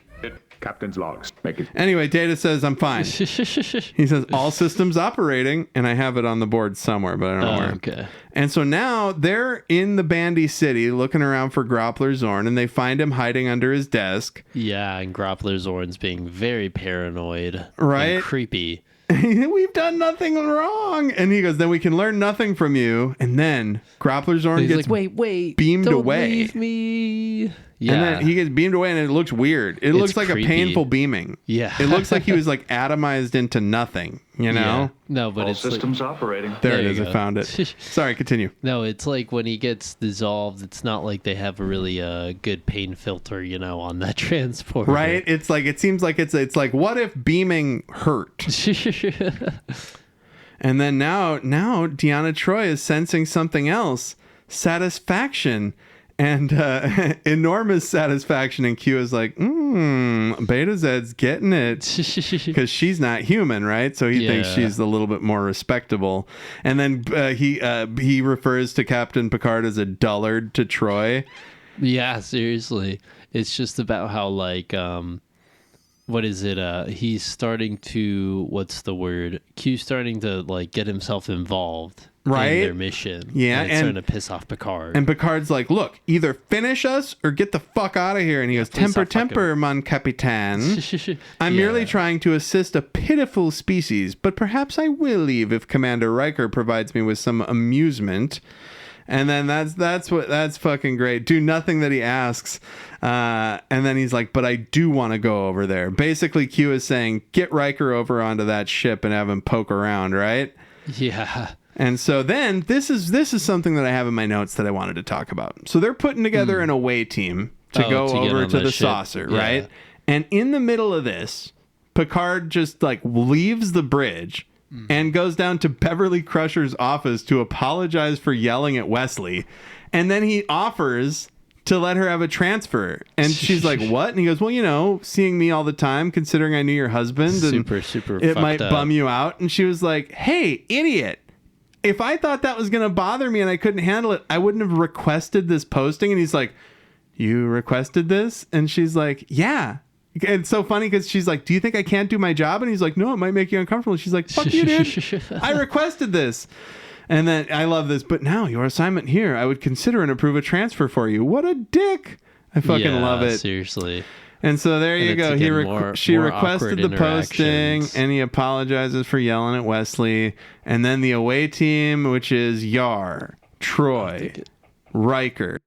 Captain's logs. Make it. anyway, Data says, I'm fine. He says, all systems operating, and I have it on the board somewhere, but I don't know where. Okay. And so now they're in the Bandy City looking around for Groppler Zorn, and they find him hiding under his desk. Yeah, and Groppler Zorn's being very paranoid. Right? And creepy. We've done nothing wrong. And he goes, then we can learn nothing from you. And then Groppler Zorn He's gets like, wait, beamed don't away. Leave me. Yeah. And then he gets beamed away, and it looks weird. It looks like creepy. a painful beaming. Yeah. It looks like he was like atomized into nothing, you know? Yeah. No, but All it's systems operating. There There it you is. I go. found it. Sorry, continue. no, it's like when he gets dissolved, it's not like they have a really good pain filter, on that transporter. Right? It's like, it seems like it's like, what if beaming hurt? And then now Deanna Troi is sensing something else. Satisfaction. And enormous satisfaction. And Q is like, Beta Zed's getting it. Because she's not human, right? So he thinks she's a little bit more respectable. And then he refers to Captain Picard as a dullard to Troy. Yeah, seriously. It's just about how, like, what is it? He's starting to, what's the word? Q's starting to, like, get himself involved Right? in their mission. Yeah, and it's starting to piss off Picard. And Picard's like, look, either finish us or get the fuck out of here. And he goes, Please temper, stop fucking- temper, mon capitan. I'm merely trying to assist a pitiful species, but perhaps I will leave if Commander Riker provides me with some amusement. And then that's fucking great. Do nothing that he asks. And then he's like, but I do want to go over there. Basically, Q is saying, get Riker over onto that ship and have him poke around, right? Yeah. And so then this is something that I have in my notes that I wanted to talk about. So they're putting together an away team to go to get over on to the the ship. saucer, Yeah. right? And in the middle of this, Picard just like leaves the bridge and goes down to Beverly Crusher's office to apologize for yelling at Wesley. And then he offers to let her have a transfer. And she's like, what? And he goes, well, seeing me all the time, considering I knew your husband, Super it fucked might up. bum you out. And she was like, hey, idiot. If I thought that was going to bother me and I couldn't handle it, I wouldn't have requested this posting. And he's like, you requested this? And she's like, yeah. It's so funny because she's like, do you think I can't do my job? And he's like, no, it might make you uncomfortable. And she's like, fuck you, dude. I requested this. And then I love this. But now your assignment here, I would consider and approve a transfer for you. What a dick. I fucking love it. Seriously. And so there you it's go. again She more requested awkward the posting, interactions. and he apologizes for yelling at Wesley. And then the away team, which is Yar, Troy, Riker,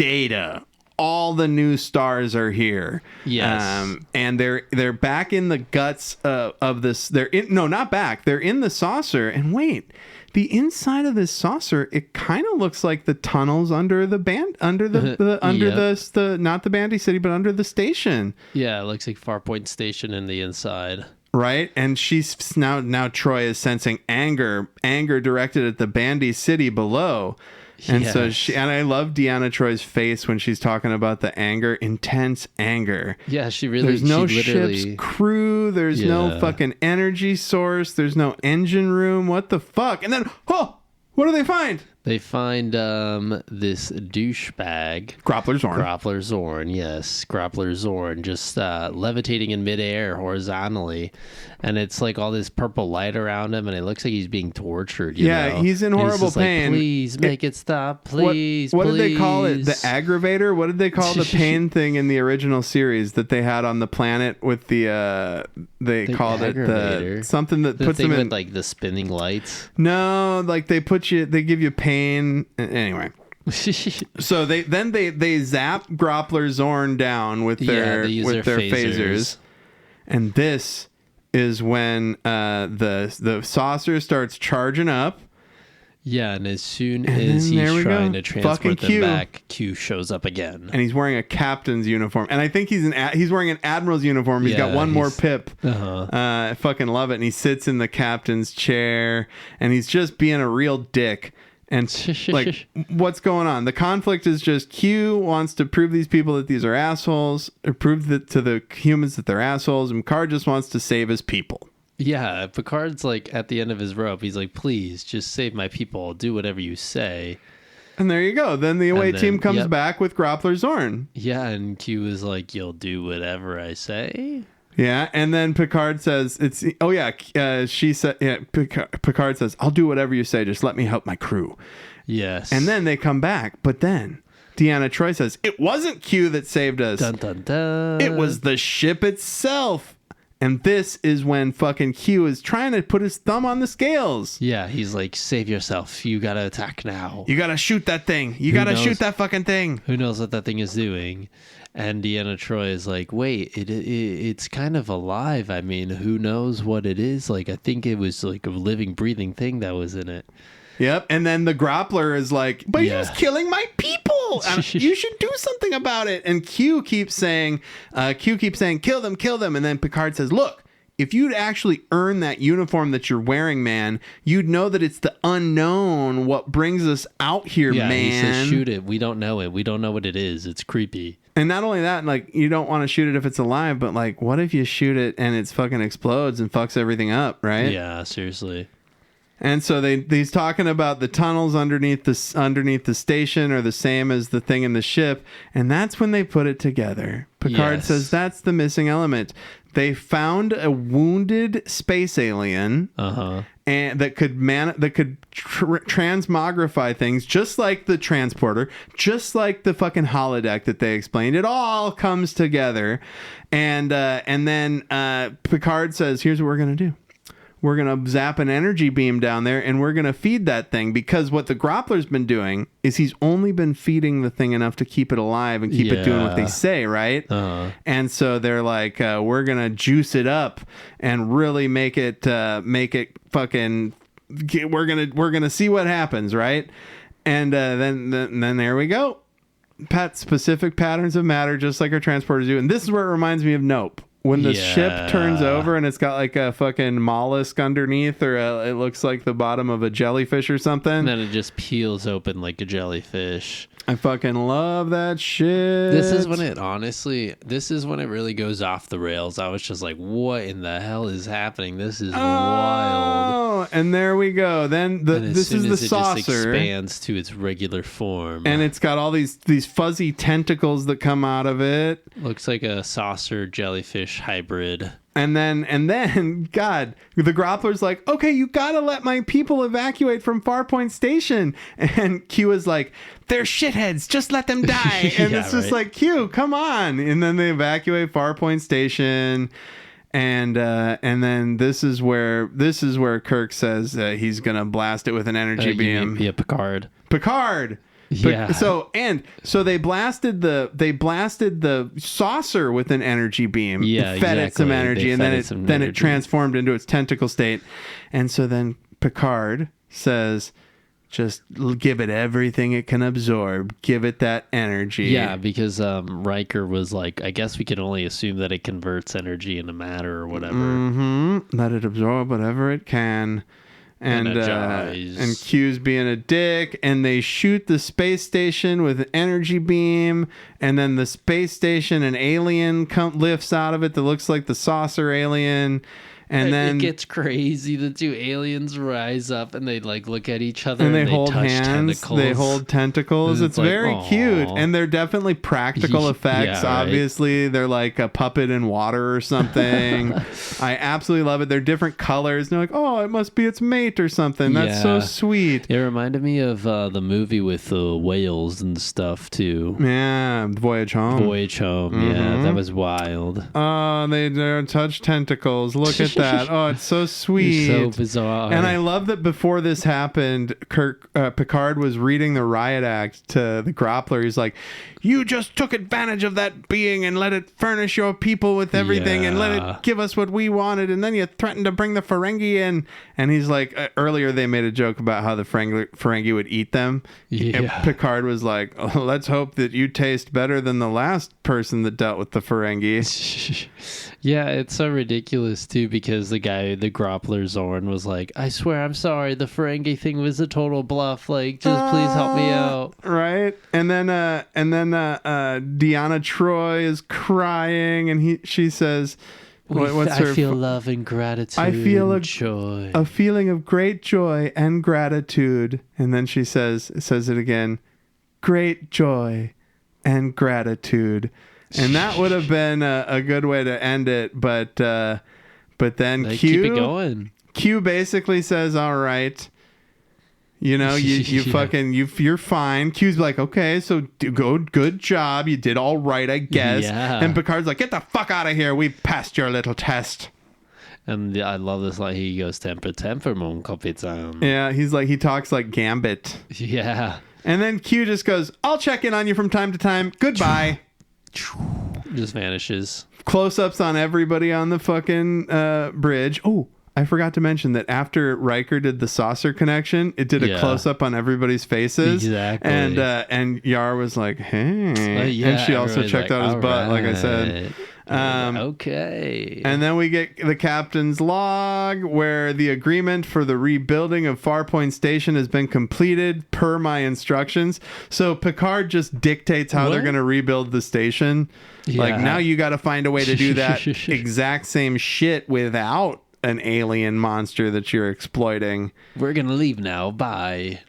Data. All the new stars are here. Yes. And they're back in the guts of this. Not back. They're in the saucer. And wait, the inside of this saucer, it kind of looks like the tunnels under the not the Bandy City, but under the station. Yeah, it looks like Farpoint Station in the inside. Right, and she's now Troy is sensing anger directed at the Bandy City below. And so I love Deanna Troy's face when she's talking about the anger, intense anger. Yeah, there's no ship's crew, there's no fucking energy source, there's no engine room. What the fuck? And then, what do they find? They find this douchebag. Groppler Zorn, yes. Groppler Zorn just levitating in midair horizontally. And it's like all this purple light around him, and it looks like he's being tortured. You know? He's in horrible just pain. Like, please make it stop, please. What please. did they call it? The aggravator? What did they call the pain thing in the original series that they had on the planet with the called aggravator. it something that the puts thing them in with, like the spinning lights? No, like they give you pain. Anyway. So they zap Groppler Zorn down with their phasers. And this is when the saucer starts charging up. Yeah, and as soon as he's trying to transport them back, Q shows up again. And he's wearing a captain's uniform. And I think he's wearing an admiral's uniform. He's got one more pip. I fucking love it. And he sits in the captain's chair. And he's just being a real dick. And like, what's going on? The conflict is just Q wants to prove these people that these are assholes, or prove that to the humans that they're assholes, and Picard just wants to save his people. Yeah, Picard's like at the end of his rope. He's like, please, just save my people. I'll do whatever you say. And there you go. Then the away team comes back with Groppler Zorn. Yeah, and Q is like, you'll do whatever I say? Yeah, and then Picard says, she said, Picard says, I'll do whatever you say, just let me help my crew. Yes. And then they come back, but then Deanna Troy says, it wasn't Q that saved us. Dun, dun, dun. It was the ship itself. And this is when fucking Q is trying to put his thumb on the scales. Yeah, he's like, save yourself. You gotta attack now. You gotta shoot that thing. You gotta shoot that fucking thing. Who knows what that thing is doing? And Deanna Troy is like, wait, it's kind of alive. I mean, who knows what it is? Like, I think it was like a living, breathing thing that was in it. Yep. And then the Groppler is like, but he was killing my people. You should do something about it. And Q keeps saying, kill them. And then Picard says, look, if you'd actually earn that uniform that you're wearing, man, you'd know that it's the unknown what brings us out here, man. He says, shoot it. We don't know it. We don't know what it is. It's creepy. And not only that, like, you don't want to shoot it if it's alive, but like, what if you shoot it and it fucking explodes and fucks everything up, right? Yeah, seriously. And so he's talking about the tunnels underneath the station are the same as the thing in the ship, and that's when they put it together. Picard says that's the missing element. They found a wounded space alien, and that could transmogrify things, just like the transporter, just like the fucking holodeck that they explained. It all comes together, and then Picard says, "Here's what we're gonna do. We're going to zap an energy beam down there and we're going to feed that thing," because what the Groppler's been doing is he's only been feeding the thing enough to keep it alive and keep it doing what they say, right? And so they're like, we're going to juice it up and really make it fucking, we're going to see what happens, right? And then there we go. Specific patterns of matter, just like our transporters do. And this is where it reminds me of Nope. When the ship turns over and it's got like a fucking mollusk underneath, or it looks like the bottom of a jellyfish or something. And then it just peels open like a jellyfish. I fucking love that shit. This is when it really goes off the rails. I was just like, what in the hell is happening? This is wild. And there we go. Then this is the saucer. It just expands to its regular form. And it's got all these fuzzy tentacles that come out of it. Looks like a saucer jellyfish hybrid. And then, God, the Groppler's like, okay, you gotta let my people evacuate from Farpoint Station. And Q is like, they're shitheads, just let them die. And it's just like, Q, come on. And then they evacuate Farpoint Station. And then this is where Kirk says he's gonna blast it with an energy beam. Yeah, Picard. Yeah. So they blasted the saucer with an energy beam. Yeah, fed it some exactly. energy, They and fed it some then it energy. transformed into its tentacle state. And so then Picard says, just give it everything it can absorb. Give it that energy. Yeah, because Riker was like, I guess we can only assume that it converts energy into matter or whatever. Mm-hmm. Let it absorb whatever it can. Energize. And Q's being a dick, and they shoot the space station with an energy beam, and then the space station, an alien lifts out of it that looks like the saucer alien. And then it gets crazy. The two aliens rise up and they like look at each other and they hold touch hands. tentacles. They hold tentacles. It's like, very aw. cute, and they're definitely practical effects. Yeah, right. Obviously, they're like a puppet in water or something. I absolutely love it. They're different colors. And they're like, oh, it must be its mate or something. That's so Yeah. sweet. It reminded me of the movie with the whales and stuff too. Yeah, Voyage Home. Voyage Home. Yeah, that was wild. Oh, they touch tentacles. Look at that. Oh, it's so sweet. So bizarre. And I love that before this happened, Picard was reading the riot act to the Groppler. He's like, you just took advantage of that being and let it furnish your people with everything and let Yeah. it give us what we wanted. And then you threatened to bring the Ferengi in. And he's like, earlier they made a joke about how the Ferengi would eat them. Yeah. And Picard was like, oh, let's hope that you taste better than the last person that dealt with the Ferengi. Yeah, it's so ridiculous too because the guy, the Groppler Zorn, was like, I swear I'm sorry, the Ferengi thing was a total bluff. Like, just please help me out. Right. And then Deanna Troi is crying, and she says, what's her? I feel love and gratitude. I feel and joy. a feeling of great joy and gratitude. And then she says it again, great joy and gratitude. And that would have been a good way to end it, but then They keep it going. Q basically says, all right, you know, you Yeah. fucking, you're fine. Q's like, okay, so good job. You did all right, I guess. Yeah. And Picard's like, get the fuck out of here. We've passed your little test. And I love this line. He goes, temper, mon capitaine. Yeah, he talks like Gambit. Yeah. And then Q just goes, I'll check in on you from time to time. Goodbye. Just vanishes. Close-ups on everybody on the fucking bridge. Oh, I forgot to mention that after Riker did the saucer connection, it did a Yeah. close-up on everybody's faces. Exactly. And Yar was like, hey. Yeah, and she also everybody's checked like, out his "All butt, like I said. right." Okay. And then we get the captain's log where the agreement for the rebuilding of Farpoint Station has been completed per my instructions. So Picard just dictates how they're What? going to rebuild the station. Like, Yeah. now you got to find a way to do that exact same shit without an alien monster that you're exploiting. We're gonna leave now. Bye.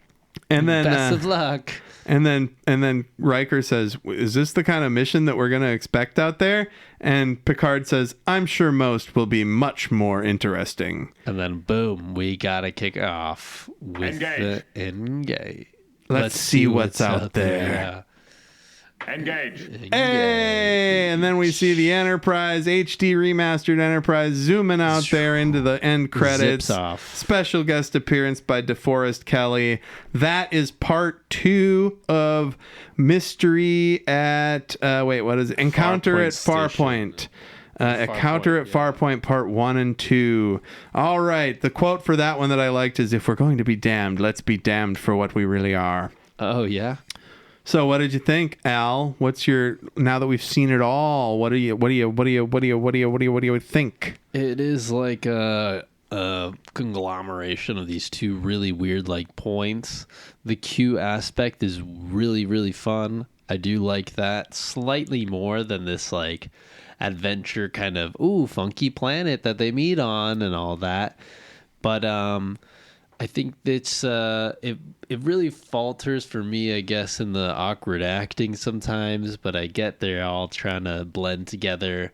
And then Best of luck. And then Riker says, is this the kind of mission that we're going to expect out there? And Picard says, I'm sure most will be much more interesting. And then boom, we gotta kick off with Engage. the engage. Let's see what's out there. Engage. Hey! And then we see the Enterprise, HD remastered Enterprise, zooming out there into the end credits. Zips off. Special guest appearance by DeForest Kelley. That is part 2 of Mystery at, what is it? Encounter Farpoint at Station. Farpoint. Encounter at Farpoint part 1 and 2. All right. The quote for that one that I liked is, if we're going to be damned, let's be damned for what we really are. Oh yeah. So what did you think, Al? What's your, now that we've seen it all, what do you think? It is like a conglomeration of these two really weird like points. The Q aspect is really, really fun. I do like that slightly more than this like adventure kind of funky planet that they meet on and all that. But I think it's it really falters for me, I guess, in the awkward acting sometimes, but I get they're all trying to blend together.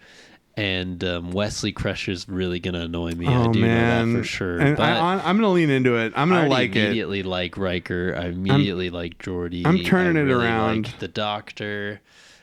And Wesley Crusher's really gonna annoy me. I do know that for sure. And but I'm gonna lean into it. I'm gonna like it. Immediately like Riker. I immediately like Geordi. I'm turning I it really around. Like the Doctor,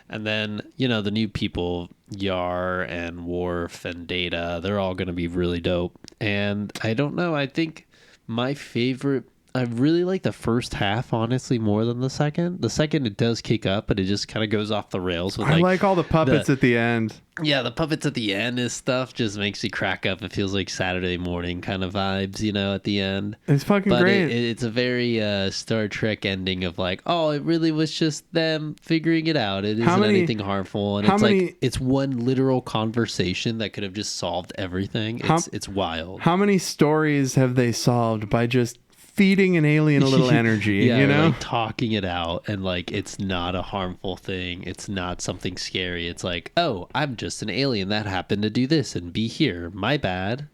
and then the new people, Yar and Worf and Data. They're all gonna be really dope. And I don't know. I think my favorite I really like the first half, honestly, more than the second. The second, it does kick up, but it just kind of goes off the rails. With, I like all the puppets at the end. Yeah, the puppets at the end is stuff just makes me crack up. It feels like Saturday morning kind of vibes, at the end. It's fucking great. It's a very Star Trek ending of like, oh, it really was just them figuring it out. It isn't anything harmful. And it's one literal conversation that could have just solved everything. It's wild. How many stories have they solved by just feeding an alien a little energy, like talking it out, and like it's not a harmful thing, it's not something scary, it's like, oh, I'm just an alien that happened to do this and be here, my bad.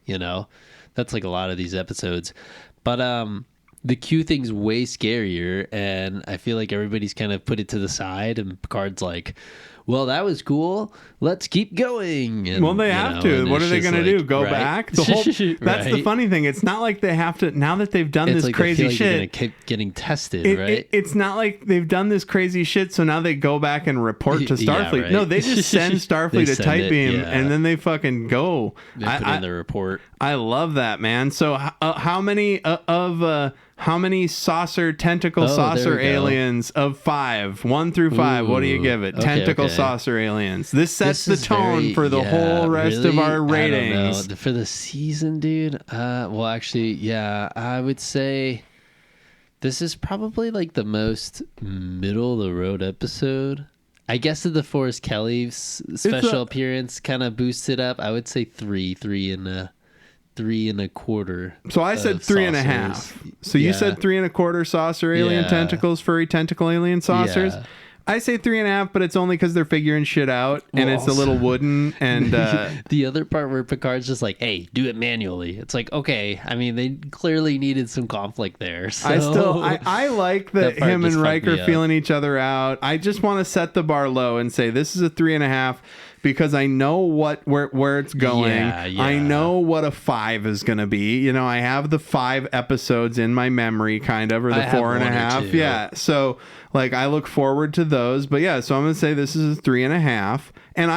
That's like a lot of these episodes. But the Q thing's way scarier, and I feel like everybody's kind of put it to the side, and Picard's like, well, that was cool, let's keep going. And, well, they have to. What are they going to do? Go back? That's the funny thing. It's not like they have to, now that they've done this crazy shit. They're gonna keep getting tested, right? It's not like they've done this crazy shit, so now they go back and report to Starfleet. Yeah, right. No, they just send Starfleet a type beam, and then they fucking go. They put in the report. I love that, man. So how many how many tentacle saucer aliens of 5, 1 through 5? What do you give it? Tentacle saucer aliens. This sets the tone for the whole rest of our ratings. I don't know. For the season, dude. Well, actually, yeah, I would say this is probably like the most middle of the road episode. I guess the Forrest Kelly's special appearance kind of boosts it up. I would say 3 and a quarter. So I said 3.5. So you said 3 1/4 saucer alien tentacles, furry tentacle alien saucers. Yeah. I say 3.5, but it's only because they're figuring shit out, and it's a little wooden. And the other part where Picard's just like, "Hey, do it manually." It's like, okay. I mean, they clearly needed some conflict there. So I like that him and Riker feeling each other out. I just want to set the bar low and say this is a 3.5. Because I know where it's going. Yeah. I know what a 5 is going to be. I have the 5 episodes in my memory, kind of, or the 4.5. Yeah. So, like, I look forward to those. But yeah, so I'm going to say this is a 3.5. And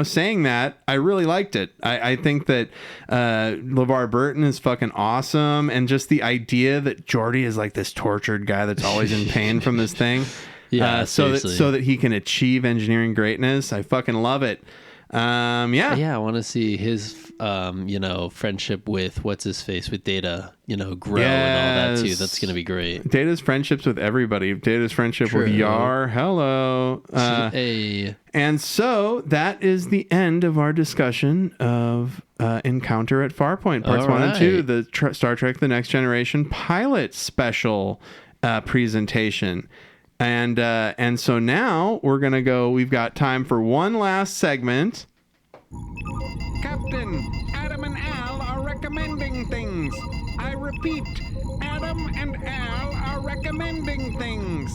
saying that, I really liked it. I think that LeVar Burton is fucking awesome. And just the idea that Geordi is like this tortured guy that's always in pain from this thing. Yeah, so that he can achieve engineering greatness. I fucking love it. I want to see his friendship with with Data, grow and all that too. That's gonna be great. Data's friendships with everybody. Data's friendship with Yar. Hello. And so that is the end of our discussion of Encounter at Farpoint, parts 1 and 2, the Star Trek: The Next Generation pilot special presentation. And so now we're going to go, we've got time for one last segment. Captain, Adam and Al are recommending things. I repeat, Adam and Al are recommending things.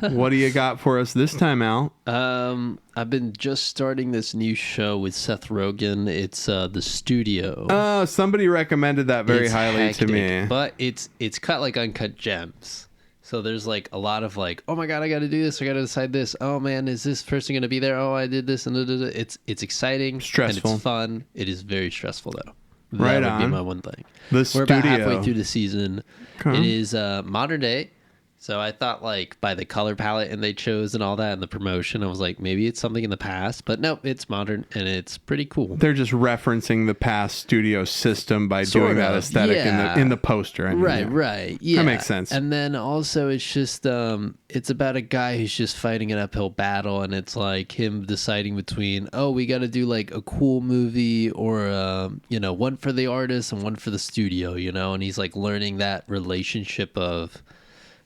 What do you got for us this time, Al? I've been just starting this new show with Seth Rogen. It's The Studio. Oh, somebody recommended that very highly to me. But it's cut like Uncut Gems. So there's like a lot of like, oh my God, I got to do this. I got to decide this. Oh man, is this person going to be there? Oh, I did this. And it's exciting. Stressful. And it's fun. It is very stressful though. That would be my one thing. We're about halfway through the season. Okay. It is modern day. So I thought like by the color palette and they chose and all that and the promotion, I was like, maybe it's something in the past, but no, it's modern and it's pretty cool. They're just referencing the past studio system by doing that aesthetic in the poster. Right. Yeah. That makes sense. And then also it's just, it's about a guy who's just fighting an uphill battle and it's like him deciding between, oh, we got to do like a cool movie or, one for the artist and one for the studio, and he's like learning that relationship of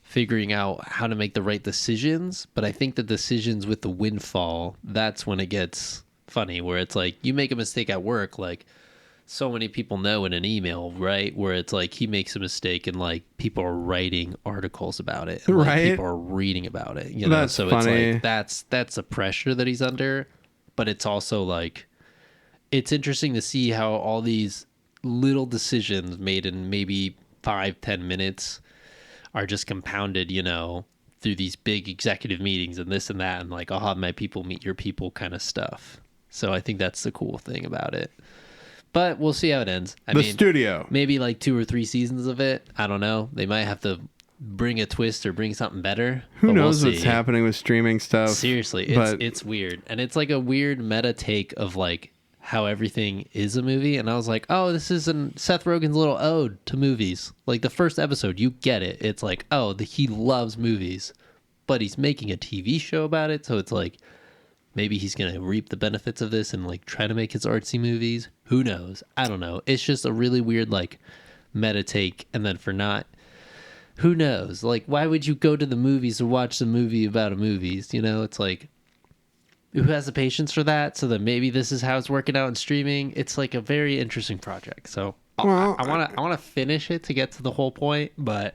figuring out how to make the right decisions. But I think the decisions with the windfall, that's when it gets funny, where it's like you make a mistake at work, like so many people know in an email, right? Where it's like he makes a mistake and like people are writing articles about it, and, like, people are reading about it, That's so funny. It's like that's a pressure that he's under, but it's also like it's interesting to see how all these little decisions made in maybe 5-10 minutes are just compounded, through these big executive meetings and this and that, and like, I'll have my people meet your people kind of stuff. So I think that's the cool thing about it. But we'll see how it ends. I The mean, studio. maybe like 2 or 3 seasons of it. I don't know. They might have to bring a twist or bring something better. Who knows what's happening with streaming stuff? Seriously, it's weird. And it's like a weird meta take of like how everything is a movie. And I was like, oh, this is Seth Rogen's little ode to movies. Like the first episode, you get it. It's like, oh, he loves movies, but he's making a TV show about it. So it's like, maybe he's going to reap the benefits of this and like try to make his artsy movies. Who knows? I don't know. It's just a really weird like meta take. And then who knows? Like, why would you go to the movies to watch the movie about a movies? You know, it's like, who has the patience for that? So then maybe this is how it's working out in streaming. It's like a very interesting project. So I want to finish it to get to the whole point, but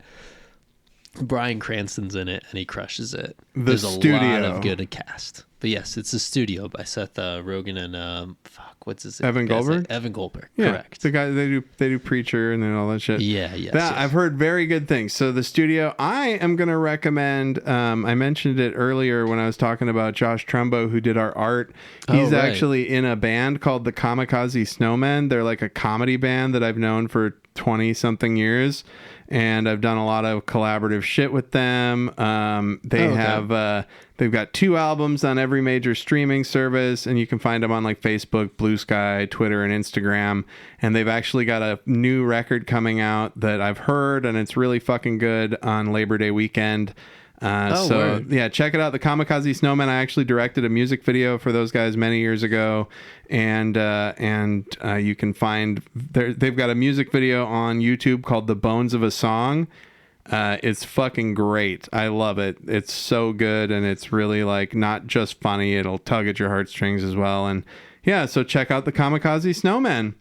Bryan Cranston's in it and he crushes it. There's a lot of good cast. But yes, it's The Studio by Seth Rogen and what's his name? Evan Goldberg? Evan Goldberg, yeah, correct. The guy they do Preacher and then all that shit. Yeah, yes. I've heard very good things. So The Studio, I am going to recommend, I mentioned it earlier when I was talking about Josh Trumbo, who did our art. He's actually in a band called the Kamikaze Snowmen. They're like a comedy band that I've known for 20-something years. And I've done a lot of collaborative shit with them. They've got 2 albums on every major streaming service, and you can find them on like Facebook, Bluesky, Twitter, and Instagram. And they've actually got a new record coming out that I've heard, and it's really fucking good on Labor Day weekend. Yeah, check it out. The Kamikaze Snowmen. I actually directed a music video for those guys many years ago, and you can find they've got a music video on YouTube called "The Bones of a Song." It's fucking great. I love it. It's so good, and it's really like not just funny. It'll tug at your heartstrings as well. And yeah, so check out the Kamikaze Snowmen.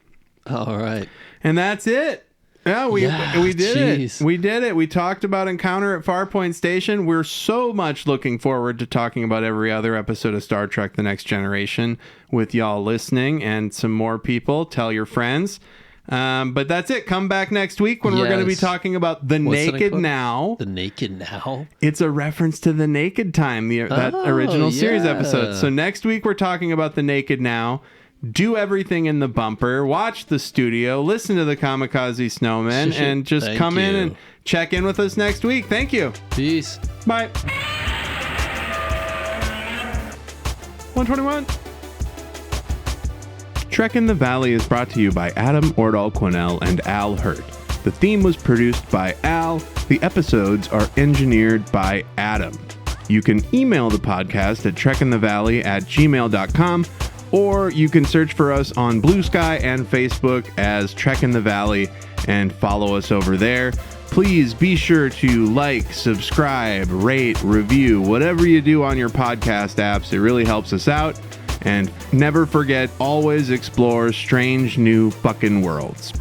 All right, and that's it. Yeah, we did it. We did it. We talked about Encounter at Farpoint Station. We're so much looking forward to talking about every other episode of Star Trek The Next Generation with y'all listening and some more people. Tell your friends. But that's it. Come back next week when we're going to be talking about The Naked Now. The Naked Now? It's a reference to The Naked Time, that original series episode. So next week we're talking about The Naked Now. Do everything in the bumper, watch The Studio, listen to the Kamikaze Snowmen, and just come in and check in with us next week. Thank you. Peace. Bye. 121. Trek in the Valley is brought to you by Adam Ordall-Quinnell and Al Hirt. The theme was produced by Al. The episodes are engineered by Adam. You can email the podcast at trekinthevalley@gmail.com, or you can search for us on Bluesky and Facebook as Trek in the Valley and follow us over there. Please be sure to like, subscribe, rate, review, whatever you do on your podcast apps. It really helps us out. And never forget, always explore strange new fucking worlds.